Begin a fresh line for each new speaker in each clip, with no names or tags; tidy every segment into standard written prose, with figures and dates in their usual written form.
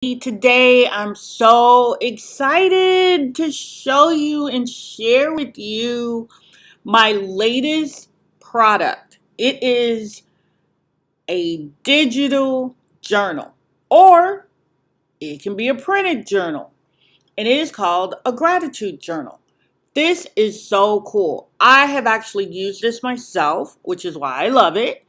Today, I'm so excited to show you and share with you my latest product. It is a digital journal, or it can be a printed journal, and it is called a gratitude journal. This is so cool. I have actually used this myself, which is why I love it,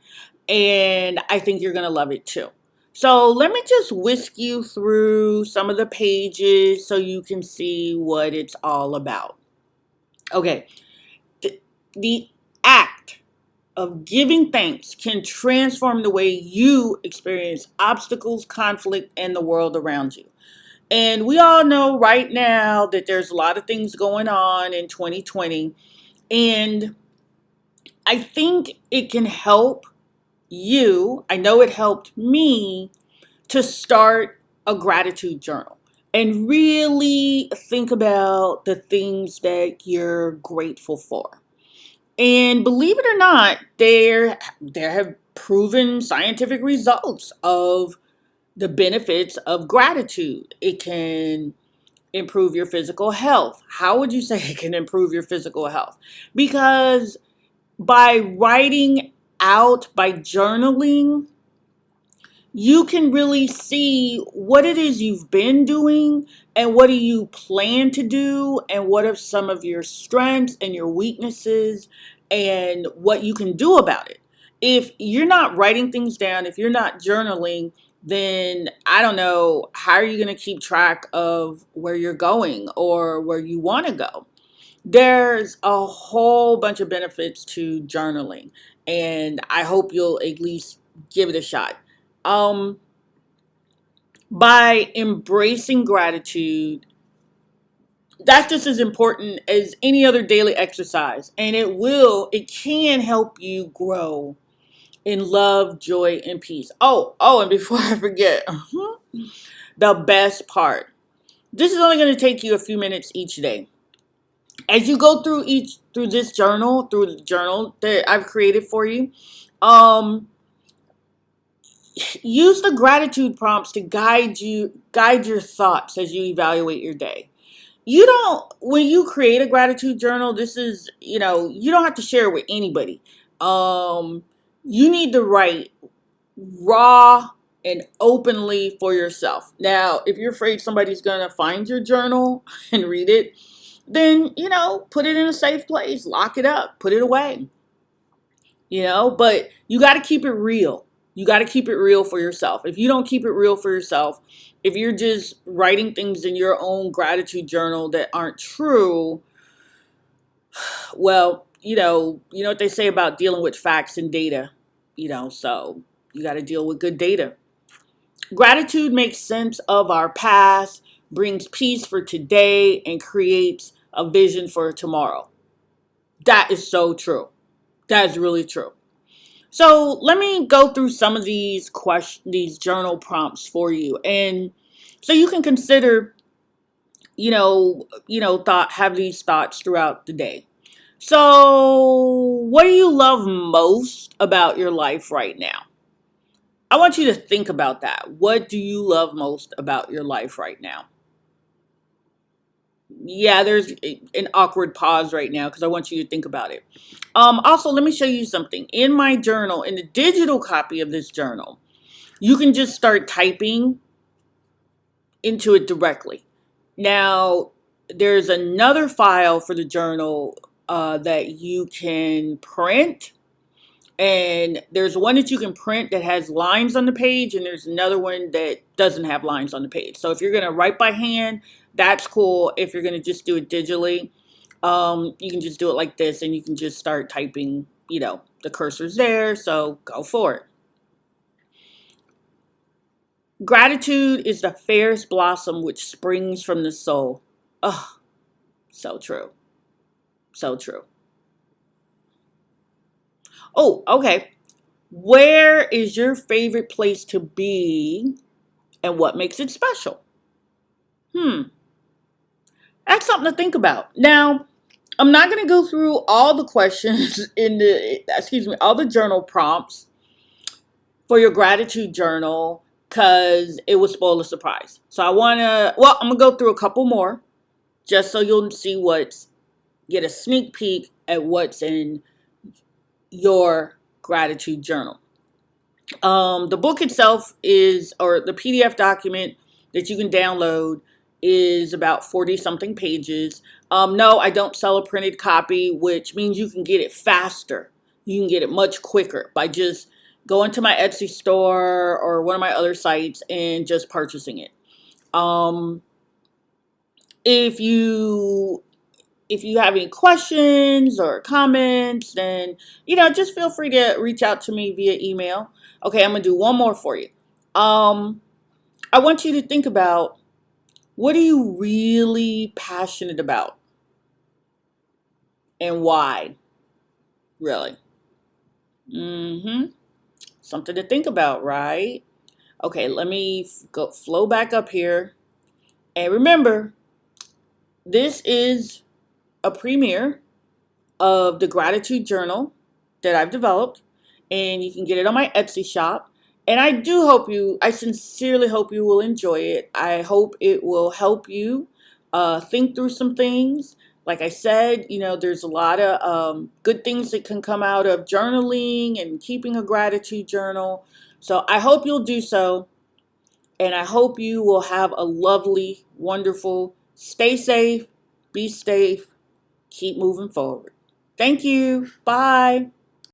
and I think you're going to love it too. So let me just whisk you through some of the pages so you can see what it's all about. Okay, the act of giving thanks can transform the way you experience obstacles, conflict, and the world around you. And we all know right now that there's a lot of things going on in 2020, and I think it can help you. I know it helped me to start a gratitude journal and really think about the things that you're grateful for. And believe it or not, there have proven scientific results of the benefits of gratitude. It can improve your physical health. How would you say it can improve your physical health? Because by writing out, by journaling, you can really see what it is you've been doing and what do you plan to do and what are some of your strengths and your weaknesses and what you can do about it. If you're not writing things down, if you're not journaling, then I don't know, how are you going to keep track of where you're going or where you want to go? There's a whole bunch of benefits to journaling, and I hope you'll at least give it a shot. Um, by embracing gratitude, that's just as important as any other daily exercise, and it can help you grow in love, joy, and peace. And before I forget, the best part. This is only going to take you a few minutes each day. As you go through this journal, through the journal that I've created for you, um, use the gratitude prompts to guide your thoughts as you evaluate your day. You don't When you create a gratitude journal, this is, you don't have to share it with anybody. Um, you need to write raw and openly for yourself. Now, if you're afraid somebody's gonna find your journal and read it, then put it in a safe place, lock it up, put it away. But you got to keep it real. You got to keep it real for yourself. If you don't keep it real for yourself, if you're just writing things in your own gratitude journal that aren't true, well, you know what they say about dealing with facts and data, so you got to deal with good data. Gratitude makes sense of our past, brings peace for today, and creates a vision for tomorrow. That is so true. That is really true. So let me go through some of these journal prompts for you, and so you can consider, have these thoughts throughout the day. So, what do you love most about your life right now? I want you to think about that. What do you love most about your life right now? Yeah, there's an awkward pause right now because I want you to think about it. Also, let me show you something. In my journal, in the digital copy of this journal, you can just start typing into it directly. Now, there's another file for the journal that you can print. And there's one that you can print that has lines on the page, and there's another one that doesn't have lines on the page. So if you're going to write by hand, that's cool. If you're going to just do it digitally, you can just do it like this, and you can just start typing, the cursor's there, so go for it. Gratitude is the fairest blossom which springs from the soul. Oh, so true. So true. Oh, okay. Where is your favorite place to be and what makes it special? Hmm, that's something to think about. Now, I'm not going to go through all the questions all the journal prompts for your gratitude journal. because it will spoil the surprise. So I'm going to go through a couple more just so you'll see get a sneak peek at what's in your gratitude journal. The book itself or the PDF document that you can download is about 40 something pages. No, I don't sell a printed copy, which means you can get it faster. You can get it much quicker by just going to my Etsy store or one of my other sites and just purchasing it. Um, if you have any questions or comments, then just feel free to reach out to me via email. Okay, I'm gonna do one more for you. I want you to think about, what are you really passionate about and why? Really? Something to think about, right? Okay, let me flow back up here. And remember, this is a premiere of the gratitude journal that I've developed, and you can get it on my Etsy shop. And I sincerely hope you will enjoy it. I hope it will help you think through some things. Like I said, there's a lot of good things that can come out of journaling and keeping a gratitude journal. So I hope you'll do so. And I hope you will have a lovely, wonderful, stay safe, be safe, keep moving forward. Thank you. Bye.